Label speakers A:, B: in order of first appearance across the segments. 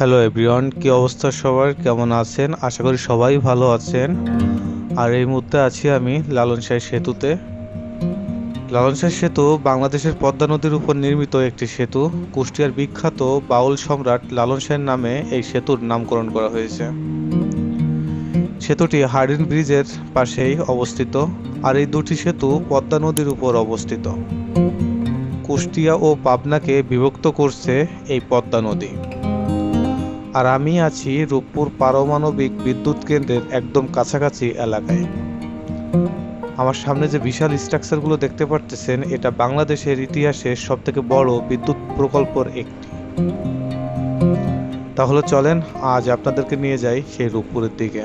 A: Hello everyone, কি অবস্থা সবার? কেমন আছেন? আশা করি সবাই ভালো আছেন। আর এই মুহূর্তে আছি আমি লালন শাহ সেতুতে। লালন শাহ সেতু বাংলাদেশের পদ্মা নদীর উপর নির্মিত একটি সেতু। কুষ্টিয়ার বিখ্যাত বাউল সম্রাট লালন শাহের নামে এই সেতুর নামকরণ করা হয়েছে। সেতুটি হার্ডিন ব্রিজের পাশেই অবস্থিত। আর এই দুটি সেতু পদ্মা নদীর উপর অবস্থিত। কুষ্টিয়া ও পাবনাকে বিভক্ত করছে এই পদ্মা নদী। আর আমি আছি রূপপুর পারমাণবিক বিদ্যুৎ কেন্দ্রের একদম কাছাকাছি এলাকায়। আমার সামনে যে বিশাল স্ট্রাকচারগুলো দেখতে পারতেছেন, এটা বাংলাদেশের ইতিহাসের সবথেকে বড় বিদ্যুৎ প্রকল্পের একটি। তাহলে চলেন আজ আপনাদেরকে নিয়ে যাই সেই রূপপুরের দিকে।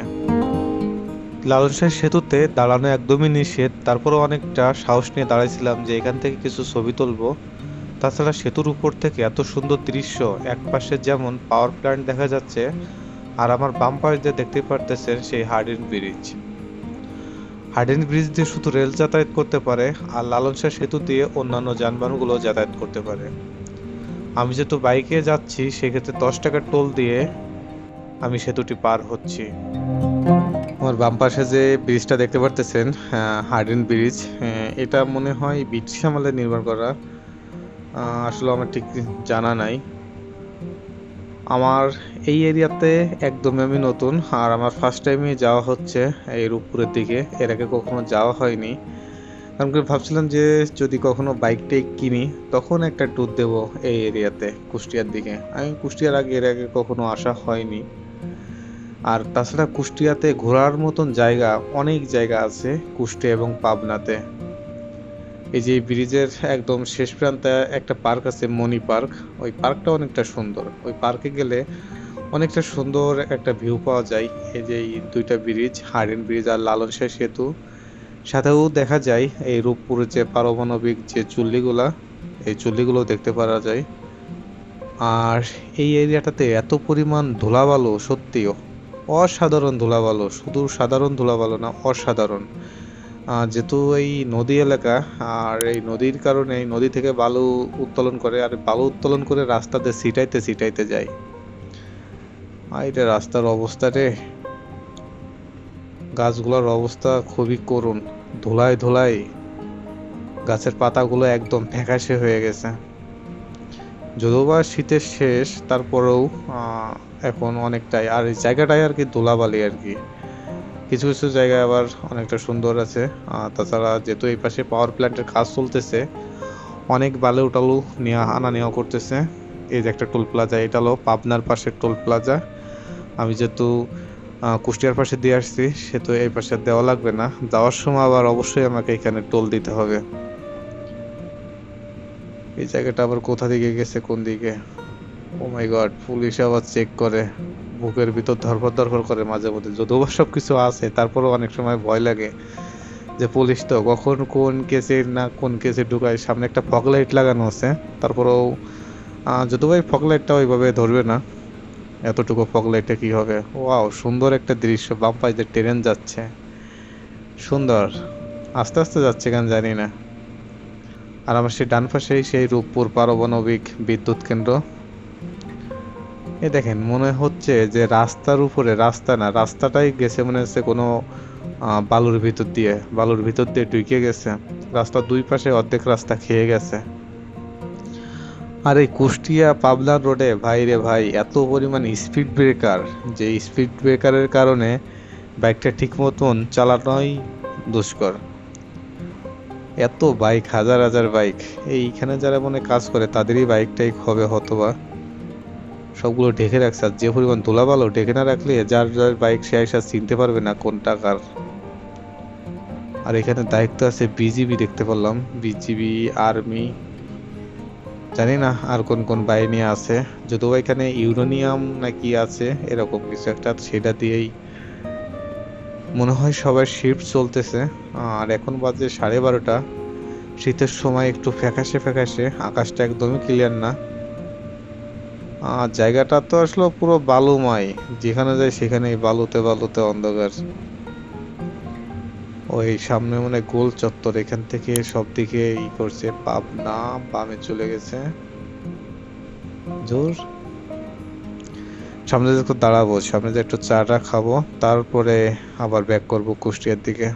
A: লালন শাহ সেতুতে দাঁড়ানো একদমই নিষেধ, তারপরেও অনেকটা সাহস নিয়ে দাঁড়াইছিলাম যে এখান থেকে কিছু ছবি তুলবো। তাছাড়া সেতুর উপর থেকে এত সুন্দর দৃশ্য, এক পাশে যেমন পাওয়ার প্ল্যান্ট দেখা যাচ্ছে, আর আমার বাম পাশ দিয়ে দেখতে পারতেছেন সেই হার্ডিন ব্রিজ। হার্ডিন ব্রিজ দিয়ে শুধু রেল যাতায়াত করতে পারে, আর লালন শাহ সেতু দিয়ে অন্যান্য যানবাহনগুলো যাতায়াত করতে পারে। আমি যেহেতু বাইকে যাচ্ছি, সেক্ষেত্রে 10 টাকার টোল দিয়ে আমি সেতুটি পার হচ্ছি। আমার বাম পাশে যে ব্রিজটা দেখতে পারতেছেন, হার্ডিন ব্রিজ, এটা মনে হয় ব্রিটিশ আমলে নির্মাণ করা। আসলে আমার ঠিক জানা নাই। আমার এই এরিয়াতে একদমই আমি নতুন, আর আমার ফার্স্ট টাইমে যাওয়া হচ্ছে এই রূপপুরের দিকে। এর আগে কখনো যাওয়া হয়নি। কারণ কি ভাবছিলাম যে যদি কখনো বাইকটাই কিনি তখন একটা ট্যুর দেব এই এরিয়াতে, কুষ্টিয়ার দিকে। আমি কুষ্টিয়ার এর আগে কখনো আসা হয়নি। আর তাছাড়া কুষ্টিয়াতে ঘোরার মতন জায়গা, অনেক জায়গা আছে কুষ্টিয়া এবং পাবনাতে। এই যে ব্রিজের একদম শেষ প্রান্তে একটা পার্ক আছে, মনি পার্ক। ওই পার্কটা অনেকটা সুন্দর। ওই পার্কে গেলে অনেকটা সুন্দর একটা ভিউ পাওয়া যায়। এই যে এই দুইটা ব্রিজ, হার্ডিন ব্রিজ আর লালন শাহ সেতু, সাথেও দেখা যায় এই রূপপুরের যে পারমাণবিক যে চুল্লিগুলা, এই চুল্লিগুলো দেখতে পাওয়া যায়। আর এই এরিয়াটাতে এত পরিমাণ ধুলাবালু, সত্যি অসাধারণ ধুলাবালু। শুধু সাধারণ ধুলাবালু না, অসাধারণ। যেহেতু এই নদী এলাকা, আর এই নদীর কারণে এই নদী থেকে বালু উত্তোলন করে, আর বালু উত্তোলন করে রাস্তাতে ছিটাইতে ছিটাইতে যায়। আর এটা রাস্তার অবস্থা রে, গাছগুলোর অবস্থা খুবই করুণ। ধুলায় ধুলায় গাছের পাতাগুলো একদম ফ্যাকাশে হয়ে গেছে। যদিও বা শীতের শেষ, তারপরেও এখন অনেকটাই, আর এই জায়গাটাই আর কি ধুলাবালি আর কি। কিছু কিছু জায়গায় আবার অনেকটা সুন্দর আছে। তাছাড়া যেহেতু এই পাশে পাওয়ার প্ল্যান্টের কাজ চলতেছে, অনেক বালু টালু নিয়ে আনা নেওয়া করতেছে। এই যে একটা টোল প্লাজা, এটা হলো পাবনার পাশের টোল প্লাজা। আমি যেহেতু কুষ্টিয়ার পাশে দিয়ে আসছি, সেহেতু এই পাশে দেওয়া লাগবে না। যাওয়ার সময় আবার অবশ্যই আমাকে এখানে টোল দিতে হবে। এই জায়গাটা আবার কোথা দিকে গেছে, কোন দিকে? ও মাই গড, পুলিশ আবার চেক করে, বুকের ভিতর ধরফর ধরফর করে মাঝে মধ্যে। যদিও বা সবকিছু আছে, তারপরেও অনেক সময় ভয় লাগে যে পুলিশ তো কখন কোন কেসে না কোন কেসে ঢুকায়। সামনে একটা ফগ লাইট লাগানো আছে, তারপরেও যদিও এই ফগ লাইটটা ওইভাবে ধরবে না। এতটুকু ফগ লাইটে কি হবে? ওয়াও, সুন্দর একটা দৃশ্য। বাম পাশে ট্রেন যাচ্ছে, সুন্দর। আস্তে আস্তে যাচ্ছে কেন জানি না। আর আমার সেই ডান পাশেই সেই রূপপুর পারমাণবিক বিদ্যুৎ কেন্দ্র। এই দেখেন, মনে হচ্ছে যে রাস্তার উপরে, রাস্তা না, রাস্তাটাই গেছে মনে হচ্ছে কোনো বালুর ভিতর দিয়ে ঢুকে গেছে। রাস্তার দুই পাশে অর্ধেক রাস্তা খেয়ে গেছে। আর এই কুষ্টিয়া পাবনার রোডে ভাই রে ভাই, এত পরিমাণ স্পিড ব্রেকার, যে স্পিড ব্রেকারের কারণে বাইকটা ঠিক মতন চালানোই দুষ্কর। এত বাইক, হাজার হাজার বাইক। এইখানে যারা মনে কাজ করে তাদেরই বাইকটাই হবে হতবা। সবগুলো ঢেকে রাখছে, আর যে পরিমাণ ধুলাবালু, ঢেকে না রাখলে যার যার বাইক সে আইসা চিনতে পারবে না কোনটা কার। আর এখানে দায়িত্ব আছে বিজিবি, দেখতে পারলাম বিজিবি, আর্মি, জানি না আর কোন কোন বাহিনী আছে। যদিও এখানে ইউরেনিয়াম নাকি আছে, এরকম কিছু একটা, সেটা দিয়েই মনে হয় সবাই শিফট চলতেছে। আর এখন বাজে 12:30। শীতের সময় একটু ফ্যাকাশে ফ্যাকাশে, আকাশটা একদমই ক্লিয়ার না। জায়গাটা তো আসলে পুরো বালুময়, যেখানে যাই সেখানেই বালুতে বালুতে অন্ধকার। ওই সামনে মনে গোল চত্বর, এখান থেকে সব দিকে করছে। পাবনা বামে চলে গেছে জোর। সামনে যে একটু দাঁড়াবো, সামনে যে একটু চাটা খাবো, তারপরে আবার ব্যাক করব কুষ্টিয়ার দিকে।